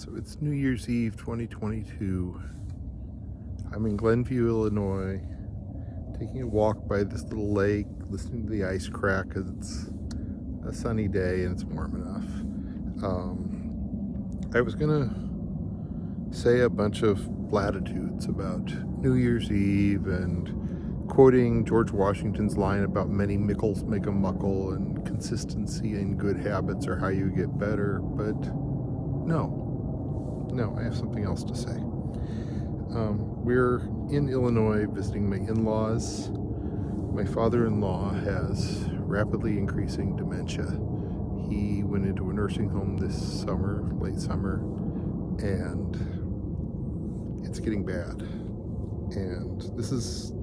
So it's New Year's Eve 2022. I'm in Glenview, Illinois, taking a walk by this little lake, listening to the ice crack because it's a sunny day and it's warm enough. I was gonna say a bunch of platitudes about New Year's Eve and quoting George Washington's line about many mickles make a muckle and consistency in good habits are how you get better, but no, I have something else to say. We're in Illinois visiting my in-laws. My father-in-law has rapidly increasing dementia. He went into a nursing home this summer, late summer, and it's getting bad. And this is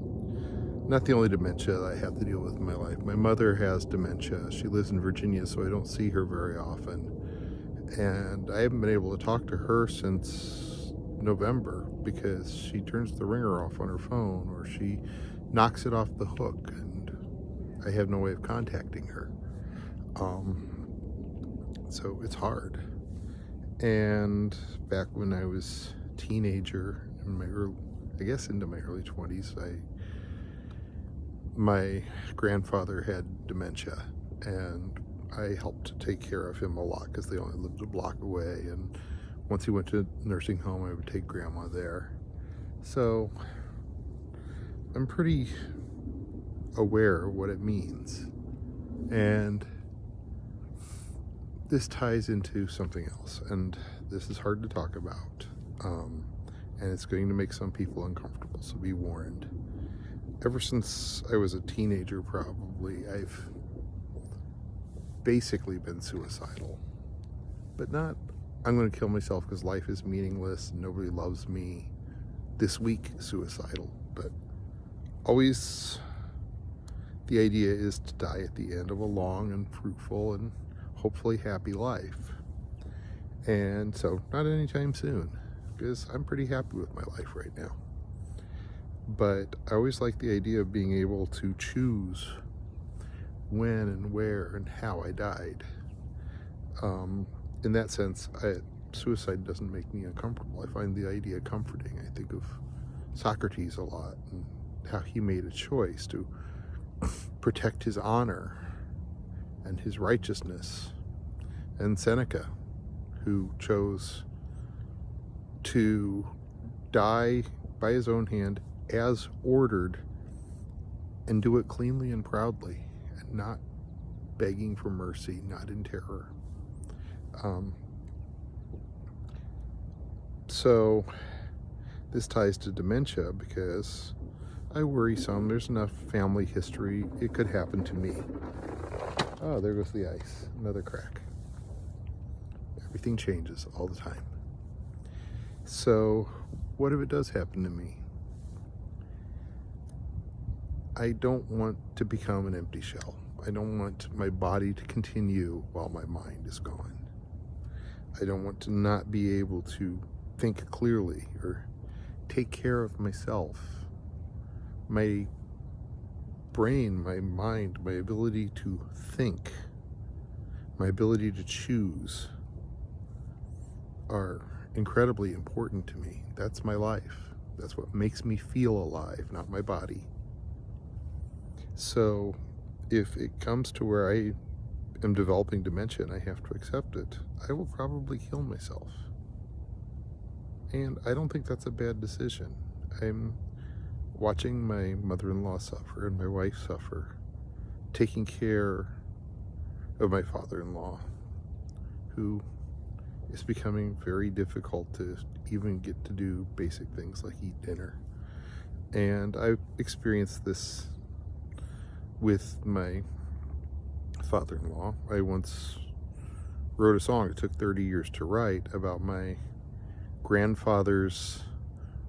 not the only dementia that I have to deal with in my life. My mother has dementia. She lives in Virginia, so I don't see her very often. And I haven't been able to talk to her since November because she turns the ringer off on her phone or she knocks it off the hook and I have no way of contacting her. So it's hard. And back when I was a teenager, in my into my early 20s, my grandfather had dementia and I helped to take care of him a lot because they only lived a block away, and once he went to a nursing home I would take grandma there. So I'm pretty aware of what it means, and this ties into something else, and this is hard to talk about, and it's going to make some people uncomfortable, so be warned. Ever since I was a teenager, probably, I've basically been suicidal, but not I'm going to kill myself because life is meaningless and nobody loves me this week suicidal, but always the idea is to die at the end of a long and fruitful and hopefully happy life. And so not anytime soon, because I'm pretty happy with my life right now, but I always like the idea of being able to choose when and where and how I died. In that sense, suicide doesn't make me uncomfortable. I find the idea comforting. I think of Socrates a lot and how he made a choice to protect his honor and his righteousness, and Seneca, who chose to die by his own hand as ordered and do it cleanly and proudly, not begging for mercy, not in terror. So this ties to dementia because I worry some. There's enough family history. It could happen to me. Oh, there goes the ice. Another crack. Everything changes all the time. So what if it does happen to me? I don't want to become an empty shell. I don't want my body to continue while my mind is gone. I don't want to not be able to think clearly or take care of myself. My brain, my mind, my ability to think, my ability to choose are incredibly important to me. That's my life. That's what makes me feel alive, not my body. So if it comes to where I am developing dementia and I have to accept it, I will probably kill myself. And I don't think that's a bad decision. I'm watching my mother-in-law suffer and my wife suffer, taking care of my father-in-law, who is becoming very difficult to even get to do basic things like eat dinner. And I've experienced this with my father-in-law. I once wrote a song, it took 30 years to write, about my grandfather's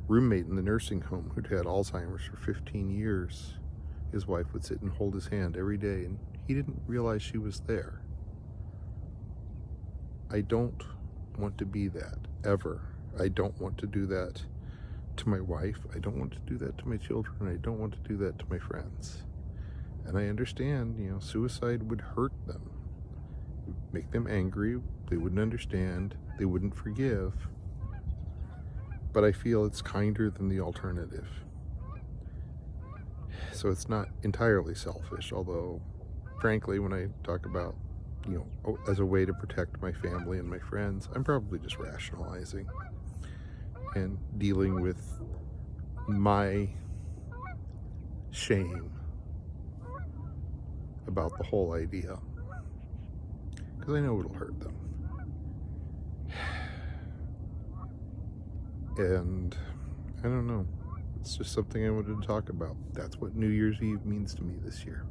roommate in the nursing home who'd had Alzheimer's for 15 years. His wife would sit and hold his hand every day and he didn't realize she was there. I don't want to be that, ever. I don't want to do that to my wife. I don't want to do that to my children. I don't want to do that to my friends. And I understand, suicide would hurt them. make them angry. They wouldn't understand. They wouldn't forgive. But I feel it's kinder than the alternative. So it's not entirely selfish, although, frankly, when I talk about, as a way to protect my family and my friends, I'm probably just rationalizing and dealing with my shame about the whole idea, because I know it'll hurt them. And I don't know, it's just something I wanted to talk about. That's what New Year's Eve means to me this year.